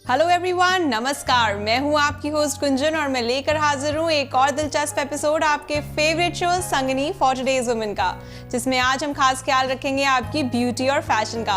Hello everyone, नमस्कार। मैं हूं आपकी होस्ट कुंजन और मैं लेकर हाजिर हूं एक और दिलचस्प एपिसोड आपके favourite show Sangini for today's women का, जिसमें आज हम खास ख्याल रखेंगे आपकी ब्यूटी और फैशन का।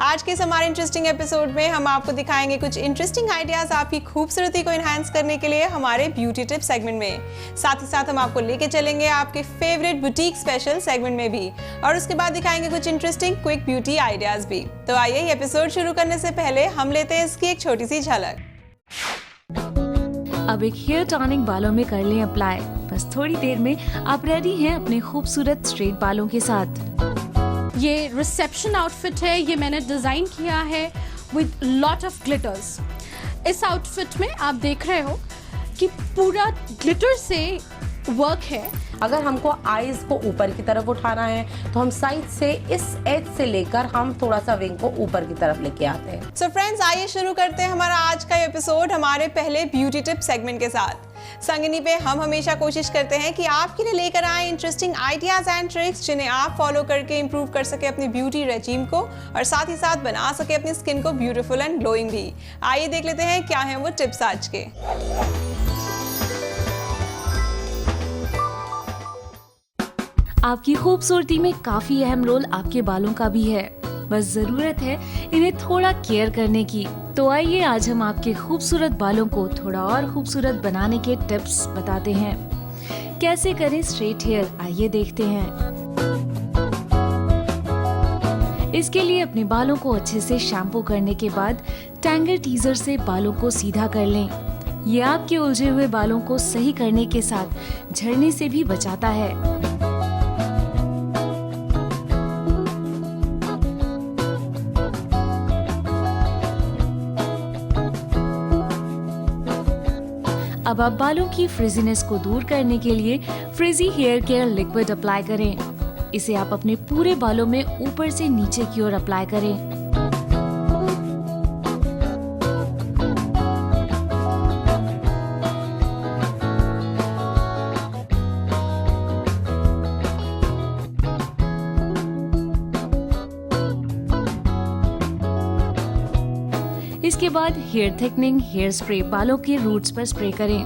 आज के इस हमारे इंटरेस्टिंग एपिसोड में हम आपको दिखाएंगे कुछ इंटरेस्टिंग आइडियाज आपकी खूबसूरती को एनहांस करने के लिए हमारे ब्यूटी टिप सेगमेंट में। साथ ही साथ हम आपको लेके चलेंगे आपके फेवरेट बुटीक स्पेशल सेगमेंट में भी, और उसके बाद दिखाएंगे कुछ इंटरेस्टिंग क्विक ब्यूटी आइडियाज भी। तो आइए एपिसोड शुरू करने से पहले हम लेते हैं इसकी एक छोटी सी झलक। अब एक हेयर टॉनिक बालों में कर लें अप्लाई। बस थोड़ी देर में आप रेडी हैं अपने खूबसूरत स्ट्रेट बालों के साथ। ये रिसेप्शन आउटफिट है, ये मैंने डिजाइन किया है विद लॉट ऑफ ग्लिटर्स। इस आउटफिट में आप देख रहे हो कि पूरा ग्लिटर से वर्क है। अगर हमको आईज को ऊपर की तरफ उठाना है तो हम साइड से इस एज से लेकर हम थोड़ा सा विंग को ऊपर की तरफ लेके आते हैं। सो फ्रेंड्स, आइए शुरू करते हैं हमारा आज का एपिसोड हमारे पहले ब्यूटी टिप सेगमेंट के साथ। संगनी पे हम हमेशा कोशिश करते हैं कि आपके लिए लेकर आए इंटरेस्टिंग आइडियाज एंड ट्रिक्स, जिन्हें आप फॉलो करके इंप्रूव कर सके अपनी ब्यूटी रेजीम को और साथ ही साथ बना सके अपनी स्किन को ब्यूटीफुल एंड ग्लोइंग भी। आइए देख लेते हैं क्या है वो टिप्स आज के। आपकी खूबसूरती में काफी अहम रोल आपके बालों का भी है, बस जरूरत है इन्हें थोड़ा केयर करने की। तो आइए आज हम आपके खूबसूरत बालों को थोड़ा और खूबसूरत बनाने के टिप्स बताते हैं। कैसे करें स्ट्रेट हेयर, आइए देखते हैं। इसके लिए अपने बालों को अच्छे से शैम्पू करने के बाद टैंगर टीजर से बालों को सीधा कर लें। ये आपके उलझे हुए बालों को सही करने के साथ झड़ने से भी बचाता है। अब आप बालों की फ्रिजीनेस को दूर करने के लिए frizzy hair care liquid apply करें। इसे आप अपने पूरे बालों में ऊपर से नीचे की ओर अप्लाई करें। इसके बाद हेयर थिकनिंग हेयर स्प्रे बालों के रूट्स पर स्प्रे करें।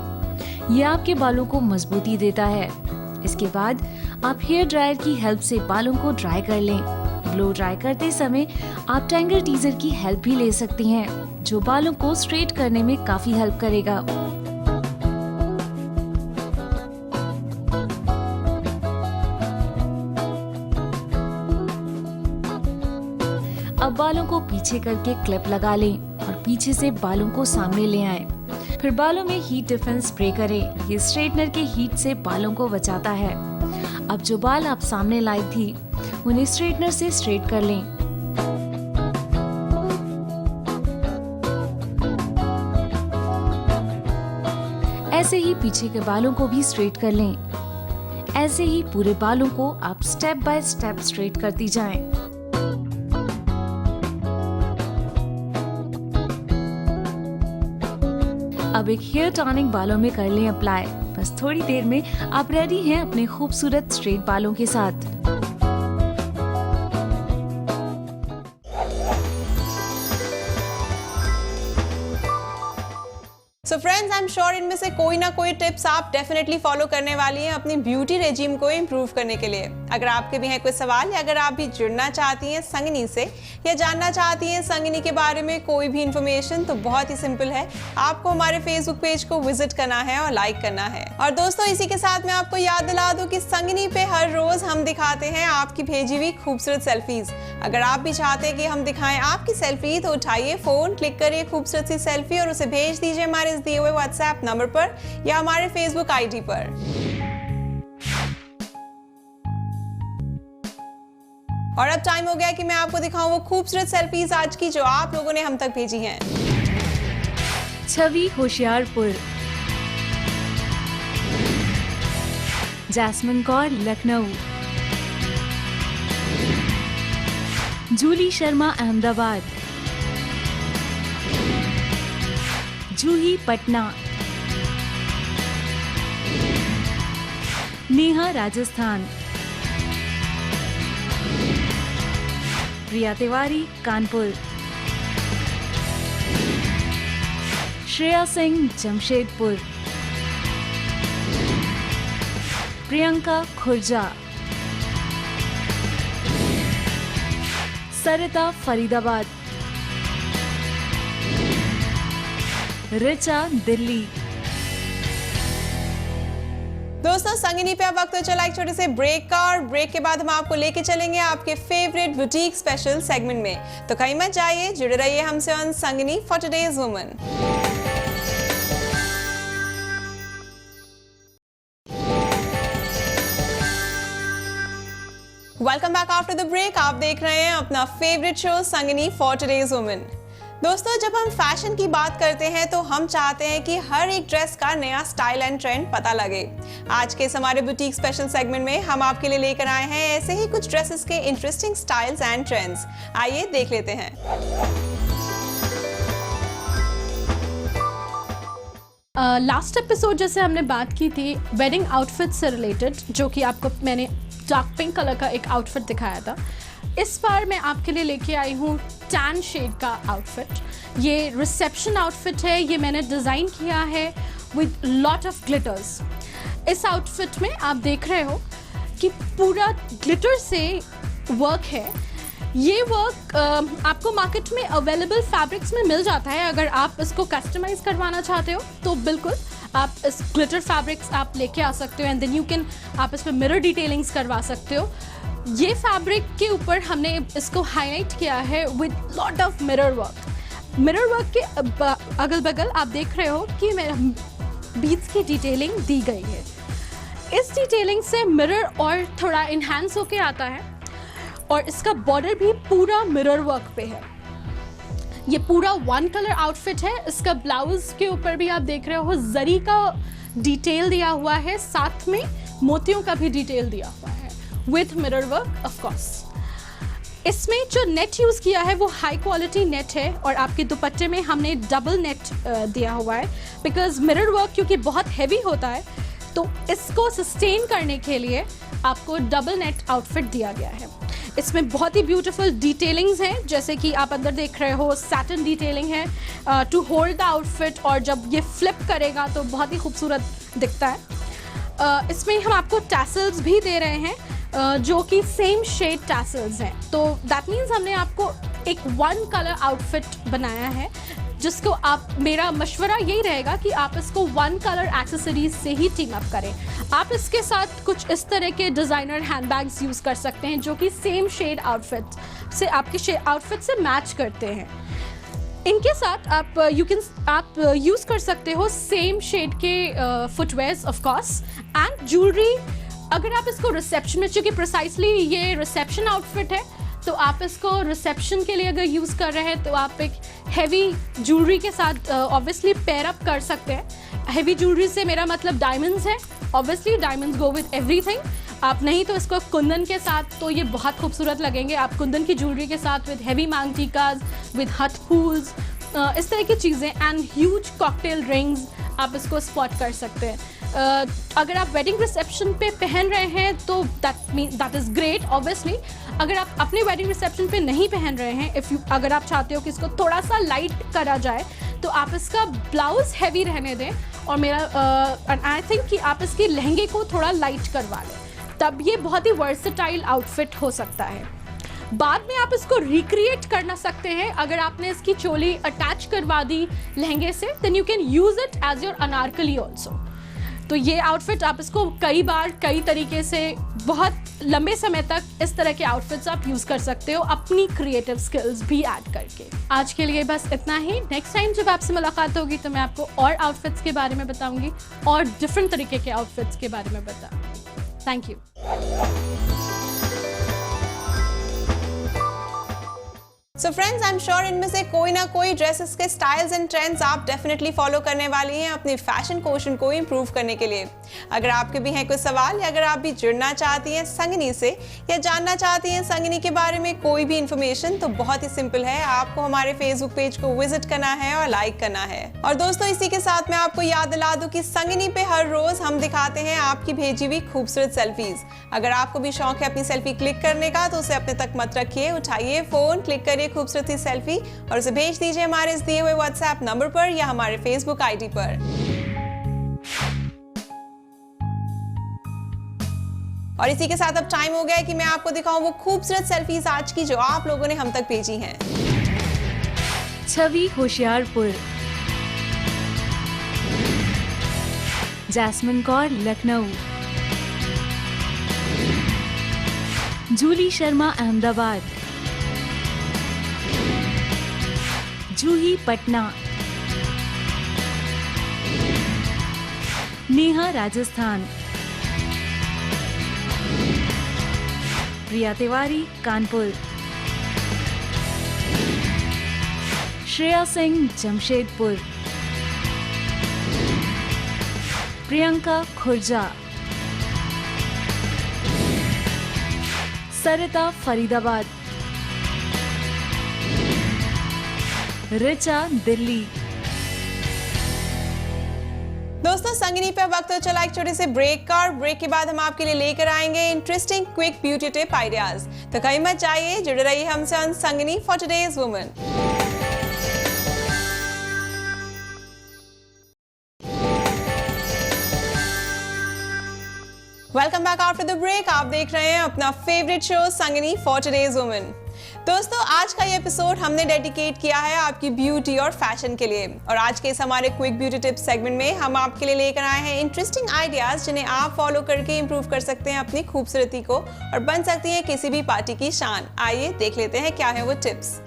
यह आपके बालों को मजबूती देता है। इसके बाद आप हेयर ड्रायर की हेल्प से बालों को ड्राई कर लें। ब्लो ड्राई करते समय आप टैंगर टीजर की हेल्प भी ले सकती हैं, जो बालों को स्ट्रेट करने में काफी हेल्प करेगा। अब बालों को पीछे करके क्लिप लगा लें और पीछे से बालों को सामने ले आएं। फिर बालों में हीट डिफेंस स्प्रे करें। ये स्ट्रेटनर के हीट से बालों को बचाता है। अब जो बाल आप सामने लाई थी, उन्हें स्ट्रेटनर से स्ट्रेट कर लें। ऐसे ही पीछे के बालों को भी स्ट्रेट कर लें। ऐसे ही पूरे बालों को आप स्टेप बाय स्टेप स्ट्रेट करती जाएं। अब एक हेयर टॉनिक बालों में कर लें अप्लाई। बस थोड़ी देर में आप रेडी हैं अपने खूबसूरत स्ट्रेट बालों के साथ। So friends, I am sure इनमें से कोई ना कोई टिप्स आप डेफिनेटली फॉलो करने वाली हैं अपनी ब्यूटी रेजिम को इम्प्रूव करने के लिए। अगर आपके भी हैं कोई सवाल या अगर आप भी जुड़ना चाहती हैं संगनी से या जानना चाहती हैं संगनी के बारे में कोई भी इंफॉर्मेशन, तो बहुत ही सिंपल है, आपको हमारे फेसबुक पेज को विजिट करना है और लाइक करना है। और दोस्तों, इसी के साथ मैं आपको याद दिला दूं कि संगनी पे हर रोज हम दिखाते हैं आपकी भेजी हुई खूबसूरत सेल्फीज। अगर आप भी चाहते हैं कि हम दिखाएं आपकी सेल्फी, तो उठाइए फोन, क्लिक करिए खूबसूरत सी सेल्फी और उसे भेज दीजिए हमारे दिए हुए व्हाट्सएप नंबर पर या हमारे फेसबुक आईडी पर। और अब टाइम हो गया कि मैं आपको दिखाऊं वो खूबसूरत सेल्फीज आज की जो आप लोगों ने हम तक भेजी हैं। छवि होशियारपुर, जैस्मिन कौर लखनऊ, जूली शर्मा अहमदाबाद, जूही पटना, नेहा राजस्थान, प्रिया तिवारी कानपुर, श्रेया सिंह जमशेदपुर, प्रियंका खुर्जा, सरिता फरीदाबाद, रिचा दिल्ली। दोस्तों संगिनी पे अब वक्त तो चला एक छोटे से ब्रेक का, और ब्रेक के बाद हम आपको लेके चलेंगे आपके फेवरेट बुटीक स्पेशल सेगमेंट में। तो कहीं मत जाइए, जुड़े रहिए हमसे on Sangini for today's woman. Welcome back after the break. आप देख रहे हैं अपना favourite show Sangini for today's woman. दोस्तों जब हम फैशन की बात करते हैं तो हम चाहते हैं कि हर एक ड्रेस का नया स्टाइल एंड ट्रेंड पता लगे। आज के इस हमारे बुटीक स्पेशल सेगमेंट में हम आपके लिए लेकर आए हैं ऐसे ही कुछ ड्रेसेस के इंटरेस्टिंग स्टाइल्स एंड ट्रेंड्स। आइए देख लेते हैं। लास्ट एपिसोड जैसे हमने बात की थी वेडिंग आउटफिट से रिलेटेड, जो कि आपको मैंने डार्क पिंक कलर का एक आउटफिट दिखाया था। इस बार मैं आपके लिए लेके आई हूँ टैन शेड का आउटफिट। ये रिसेप्शन आउटफिट है, ये मैंने डिज़ाइन किया है विद लॉट ऑफ ग्लिटर्स। इस आउटफिट में आप देख रहे हो कि पूरा ग्लिटर से वर्क है। ये वर्क आपको मार्केट में अवेलेबल फैब्रिक्स में मिल जाता है। अगर आप इसको कस्टमाइज करवाना चाहते हो तो बिल्कुल आप इस ग्लिटर फैब्रिक्स आप लेके आ सकते हो एंड देन यू कैन आप इस पर मिरर डिटेलिंग्स करवा सकते हो। ये फैब्रिक के ऊपर हमने इसको हाईलाइट किया है with lot of mirror work. Mirror work के अगल बगल आप देख रहे हो कि बीड्स की डिटेलिंग दी गई है। इस डिटेलिंग से मिरर और थोड़ा इन्हांस होके आता है और इसका बॉर्डर भी पूरा मिरर वर्क पे है। ये पूरा वन कलर आउटफिट है। इसका ब्लाउज के ऊपर भी आप देख रहे हो जरी का डिटेल दिया हुआ है, साथ में मोतियों का भी डिटेल दिया हुआ है with mirror work of course. इसमें जो नेट यूज़ किया है वो हाई क्वालिटी नेट है और आपके दुपट्टे में हमने डबल नेट दिया हुआ है बिकॉज मिरर वर्क क्योंकि बहुत हैवी होता है तो इसको सस्टेन करने के लिए आपको डबल नेट आउटफिट दिया गया है। इसमें बहुत ही ब्यूटीफुल डिटेलिंग्स हैं, जैसे कि आप अंदर देख रहे हो सैटिन डिटेलिंग है टू होल्ड द आउटफिट, और जब ये फ्लिप करेगा तो बहुत ही खूबसूरत दिखता है। इसमें हम आपको टैसल्स भी दे रहे हैं जो कि सेम शेड टैसल्स हैं। तो दैट मीन्स हमने आपको एक वन कलर आउटफिट बनाया है, जिसको आप, मेरा मशवरा यही रहेगा कि आप इसको वन कलर एक्सेसरीज से ही टीम अप करें। आप इसके साथ कुछ इस तरह के डिज़ाइनर हैंडबैग्स यूज़ कर सकते हैं जो कि सेम शेड आउटफिट से आपके आउटफिट से मैच करते हैं। इनके साथ आप यूज़ कर सकते हो सेम शेड के footwears of course and jewellery. अगर आप इसको रिसेप्शन में, चूँकि प्रिसाइसली ये रिसेप्शन आउटफिट है तो आप इसको रिसेप्शन के लिए अगर यूज़ कर रहे हैं तो आप एक हैवी ज्वेलरी के साथ ऑब्वियसली पेयर अप कर सकते हैं। हैवी ज्वेलरी से मेरा मतलब डायमंड्स है, obviously diamonds go with everything. आप नहीं तो इसको कुंदन के साथ, तो ये बहुत खूबसूरत लगेंगे। आप कुंदन की ज्वेलरी के साथ विद हैवी मांग टीकाज, विद हथ फूल्स, इस तरह की चीज़ें एंड ह्यूज कॉकटेल रिंग्स आप इसको स्पॉट कर सकते हैं। अगर आप वेडिंग रिसेप्शन पे पहन रहे हैं तो दैट इज़ ग्रेट ऑब्वियसली। अगर आप अपने वेडिंग रिसेप्शन पे नहीं पहन रहे हैं, अगर आप चाहते हो कि इसको थोड़ा सा लाइट करा जाए तो आप इसका ब्लाउज हैवी रहने दें और आई थिंक कि आप इसके लहंगे को थोड़ा लाइट करवा लें, तब ये बहुत ही वर्सेटाइल आउटफिट हो सकता है। बाद में आप इसको रिक्रिएट करना सकते हैं। अगर आपने इसकी चोली अटैच करवा दी लहंगे से, then you can use it as your anarkali also. तो ये आउटफिट आप इसको कई बार कई तरीके से बहुत लंबे समय तक इस तरह के आउटफिट्स आप यूज़ कर सकते हो अपनी क्रिएटिव स्किल्स भी ऐड करके। आज के लिए बस इतना ही। नेक्स्ट टाइम जब आपसे मुलाकात होगी तो मैं आपको और आउटफिट्स के बारे में बताऊंगी और डिफरेंट तरीके के आउटफिट्स के बारे में बताऊंगी। Thank you. So friends, I am sure इनमें से कोई ना कोई ड्रेसेस के स्टाइल्स एंड ट्रेंड्स आप डेफिनेटली फॉलो करने वाली हैं अपनी फैशन कोशन को इंप्रूव करने के लिए। अगर आपके भी हैं कोई सवाल या अगर आप भी जुड़ना चाहती हैं संगिनी से या जानना चाहती हैं संगिनी के बारे में कोई भी इंफॉर्मेशन, तो बहुत ही सिंपल है, आपको हमारे फेसबुक पेज को विजिट करना है और लाइक करना है। और दोस्तों, इसी के साथ मैं आपको याद दिला दूं कि संगिनी पे हर रोज हम दिखाते हैं आपकी भेजी हुई खूबसूरत सेल्फीज। अगर आपको भी शौक है अपनी सेल्फी क्लिक करने का तो उसे अपने तक मत रखिए, उठाइए फोन, क्लिक करिए खूबसूरत सी सेल्फी और उसे भेज दीजिए हमारे इस दिए हुए व्हाट्सएप नंबर पर या हमारे फेसबुक आईडी पर। और इसी के साथ अब टाइम हो गया है कि मैं आपको दिखाऊं वो खूबसूरत सेल्फीज आज की जो आप लोगों ने हम तक भेजी हैं। छवि होशियारपुर, जैस्मिन कौर लखनऊ, जूली शर्मा अहमदाबाद, जूही पटना, नेहा राजस्थान, प्रिया तिवारी कानपुर, श्रेया सिंह जमशेदपुर, प्रियंका खुर्जा, सरिता फरीदाबाद, रिचा दिल्ली। दोस्तों संगिनी पे वक्त हो चला एक छोटे से ब्रेक का, और ब्रेक के बाद हम आपके लिए लेकर आएंगे interesting quick beauty tip ideas. तो कहीं मत जाइए, जुड़े रहिए हमसे on Sangini for today's woman. Welcome back after the break. आप देख रहे हैं अपना favourite show Sangini for today's woman. दोस्तों आज का ये एपिसोड हमने डेडिकेट किया है आपकी ब्यूटी और फैशन के लिए, और आज के इस हमारे क्विक ब्यूटी टिप्स सेगमेंट में हम आपके लिए लेकर आए हैं इंटरेस्टिंग आइडियाज जिन्हें आप फॉलो करके इंप्रूव कर सकते हैं अपनी खूबसूरती को और बन सकती हैं किसी भी पार्टी की शान। आइए देख लेते हैं क्या है वो टिप्स।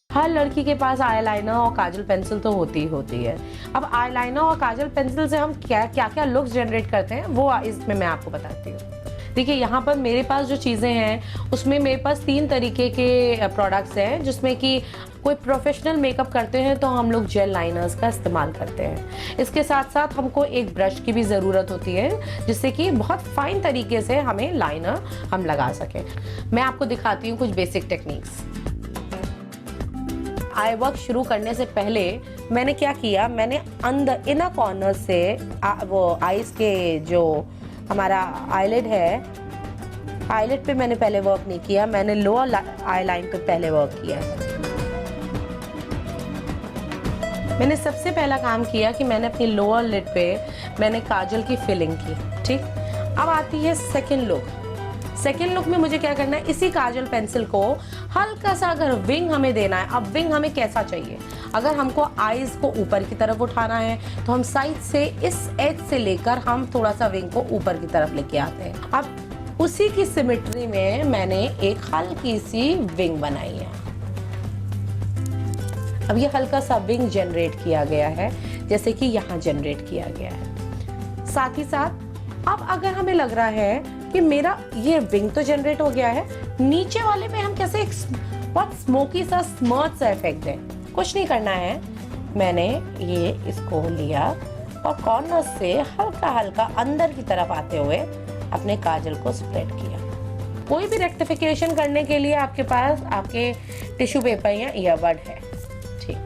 हर लड़की के पास आईलाइनर और काजल पेंसिल तो होती ही होती है। अब आईलाइनर और काजल पेंसिल से हम क्या क्या लुक्स जनरेट करते हैं वो इसमें मैं आपको बताती हूँ। देखिए यहाँ पर मेरे पास जो चीज़ें हैं उसमें मेरे पास 3 तरीके के प्रोडक्ट्स हैं, जिसमें कि कोई प्रोफेशनल मेकअप करते हैं तो हम लोग जेल लाइनर्स का इस्तेमाल करते हैं। इसके साथ साथ हमको एक ब्रश की भी ज़रूरत होती है जिससे कि बहुत फाइन तरीके से हमें लाइनर हम लगा सकें। मैं आपको दिखाती हूँ कुछ बेसिक टेक्निक्स। आई वर्क शुरू करने से पहले मैंने क्या किया, मैंने अंदर इनर कॉर्नर से वो आईज के जो हमारा आईलिड है, आईलिड पे मैंने पहले वर्क नहीं किया, मैंने लोअर आई लाइन पे पहले वर्क किया है। मैंने सबसे पहला काम किया कि मैंने अपनी लोअर लिड पे मैंने काजल की फिलिंग की। ठीक, अब आती है सेकेंड लुक। सेकेंड लुक में मुझे क्या करना है, इसी काजल पेंसिल को हल्का सा अगर विंग हमें देना है। अब विंग हमें कैसा चाहिए, अगर हमको आईज को ऊपर की तरफ उठाना है तो हम साइड से इस एज से लेकर हम थोड़ा सा विंग को ऊपर की तरफ लेके आते हैं। अब उसी की सिमेट्री में मैंने एक हल्की सी विंग बनाई है। अब ये हल्का सा विंग जनरेट किया गया है, जैसे कि यहाँ जनरेट किया गया है। साथ ही साथ अब अगर हमें लग रहा है कि मेरा ये विंग तो जनरेट हो गया है, नीचे वाले में हम कैसे एक बहुत स्मोकी सा स्मर्ट सा इफेक्ट दें। कुछ नहीं करना है, मैंने ये इसको लिया और कॉर्नर से हल्का हल्का अंदर की तरफ आते हुए अपने काजल को स्प्रेड किया। कोई भी रेक्टिफिकेशन करने के लिए आपके पास आपके टिश्यू पेपर या ईयरबड है। ठीक,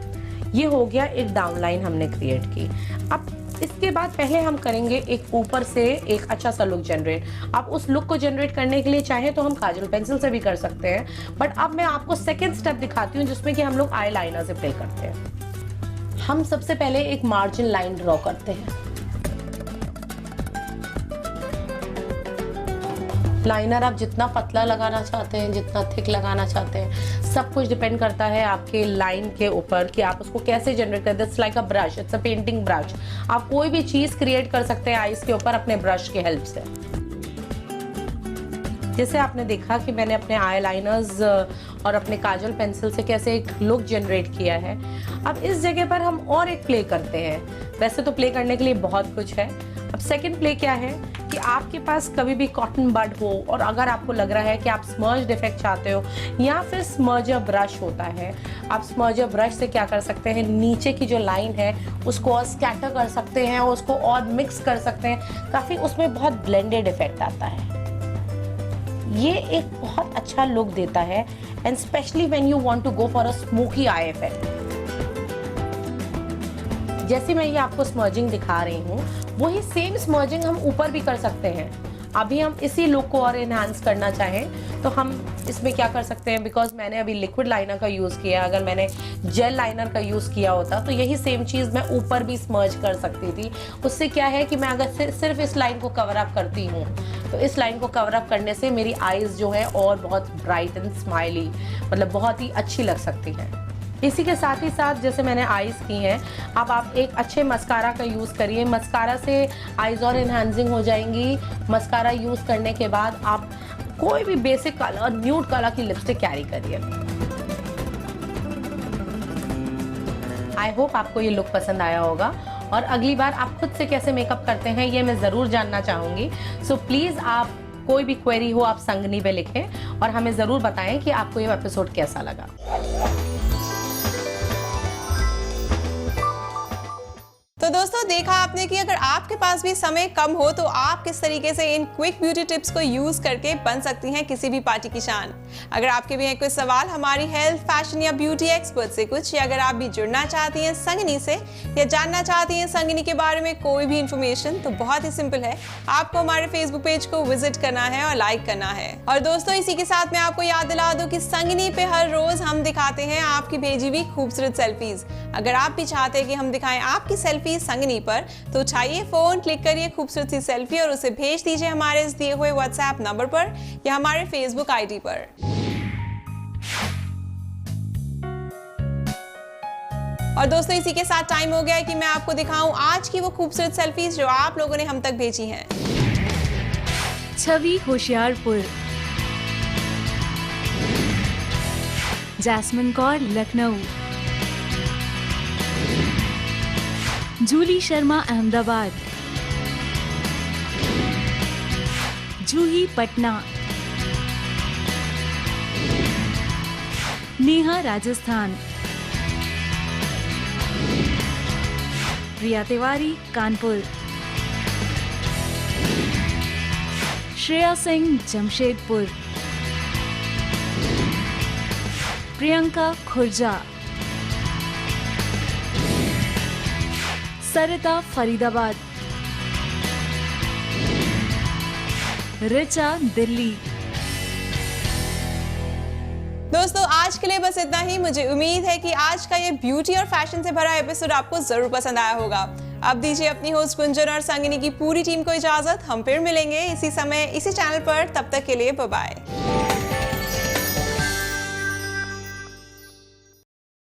ये हो गया, एक डाउन लाइन हमने क्रिएट की। अब इसके बाद पहले हम करेंगे एक ऊपर से एक अच्छा सा लुक जनरेट। अब उस लुक को जनरेट करने के लिए चाहे तो हम काजल पेंसिल से भी कर सकते हैं, बट अब मैं आपको सेकेंड स्टेप दिखाती हूँ जिसमें कि हम लोग आई लाइनर से प्ले करते हैं। हम सबसे पहले एक मार्जिन लाइन ड्रॉ करते हैं। लाइनर आप जितना पतला लगाना चाहते हैं, जितना थिक लगाना चाहते हैं, सब कुछ डिपेंड करता है आपके लाइन के ऊपर कि आप उसको कैसे जनरेट करते हैं। It's like a brush, it's a painting brush. आप कोई भी चीज क्रिएट कर सकते हैं आईज के ऊपर अपने ब्रश के हेल्प से। जैसे आपने देखा कि मैंने अपने आई लाइनर्स और अपने काजल पेंसिल से कैसे एक लुक जनरेट किया है। अब इस जगह पर हम और एक प्ले करते हैं। वैसे तो प्ले करने के लिए बहुत कुछ है। अब सेकंड प्ले क्या है कि आपके पास कभी भी कॉटन बड हो और अगर आपको लग रहा है कि आप स्मर्ज्ड इफेक्ट चाहते हो या फिर स्मर्जर ब्रश होता है, आप स्मर्जर ब्रश से क्या कर सकते हैं, नीचे की जो लाइन है उसको और स्कैटर कर सकते हैं और उसको और मिक्स कर सकते हैं। काफ़ी उसमें बहुत ब्लेंडेड इफेक्ट आता है। ये एक बहुत अच्छा लुक देता है and specially when you want to go for a smoky eye effect. जैसे मैं ये आपको स्मर्जिंग दिखा रही हूँ, वही सेम स्मर्जिंग हम ऊपर भी कर सकते हैं। अभी हम इसी लुक को और इन्हांस करना चाहें तो हम इसमें क्या कर सकते हैं, बिकॉज मैंने अभी लिक्विड लाइनर का यूज़ किया, अगर मैंने जेल लाइनर का यूज़ किया होता तो यही सेम चीज़ मैं ऊपर भी स्मर्ज कर सकती थी। उससे क्या है कि मैं अगर सिर्फ इस लाइन को कवर अप करती हूँ तो इस लाइन को कवर अप करने से मेरी आईज जो है और बहुत ब्राइट एंड स्माइली, मतलब बहुत ही अच्छी लग सकती है। इसी के साथ ही साथ जैसे मैंने आईज की हैं, अब आप एक अच्छे मस्कारा का यूज़ करिए। मस्कारा से आईज और इन्हांसिंग हो जाएंगी। मस्कारा यूज़ करने के बाद आप कोई भी बेसिक कलर, न्यूड कलर की लिपस्टिक कैरी करिए। आई होप आपको ये लुक पसंद आया होगा और अगली बार आप खुद से कैसे मेकअप करते हैं ये मैं ज़रूर जानना चाहूँगी। सो प्लीज़ आप कोई भी क्वेरी हो आप संगनी पे लिखें और हमें ज़रूर बताएं कि आपको ये एपिसोड कैसा लगा। तो दोस्तों देखा आपने कि अगर आपके पास भी समय कम हो तो आप किस तरीके से इन क्विक ब्यूटी टिप्स को यूज करके बन सकती हैं किसी भी पार्टी की शान। अगर आपके भी हैं कोई सवाल हमारी हेल्थ, फैशन या ब्यूटी एक्सपर्ट से कुछ, या अगर आप भी जुड़ना चाहती हैं संगनी से या जानना चाहती हैं संगनी के बारे में कोई भी इंफॉर्मेशन, तो बहुत ही सिंपल है, आपको हमारे फेसबुक पेज को विजिट करना है और लाइक करना है। और दोस्तों इसी के साथ मैं आपको याद दिला दूं कि संगनी पे हर रोज हम दिखाते हैं आपकी भेजी हुई खूबसूरत सेल्फीज। अगर आप भी चाहते हैं कि हम दिखाएं आपकी सेल्फी संगनी पर, तो उठाइए फोन, क्लिक करिए खूबसूरत सी सेल्फी और उसे भेज दीजिए हमारे इस दिए हुए व्हाट्सएप नंबर पर या हमारे फेसबुक आईडी पर। और दोस्तों इसी के साथ टाइम हो गया है कि मैं आपको दिखाऊं आज की वो खूबसूरत सेल्फीज जो आप लोगों ने हम तक भेजी हैं। छवि होशियारपुर, जैस्मिन कौर लखनऊ, जूली शर्मा अहमदाबाद, जूही पटना, नेहा राजस्थान, प्रिया तिवारी कानपुर, श्रेया सिंह जमशेदपुर, प्रियंका खुर्जा, सरिता फरीदाबाद, रिचा दिल्ली। दोस्तों आज के लिए बस इतना ही। मुझे उम्मीद है कि आज का ये ब्यूटी और फैशन से भरा एपिसोड आपको जरूर पसंद आया होगा। अब दीजिए अपनी होस्ट गुंजन और संगिनी की पूरी टीम को इजाजत। हम फिर मिलेंगे इसी समय इसी चैनल पर। तब तक के लिए बाय बाय।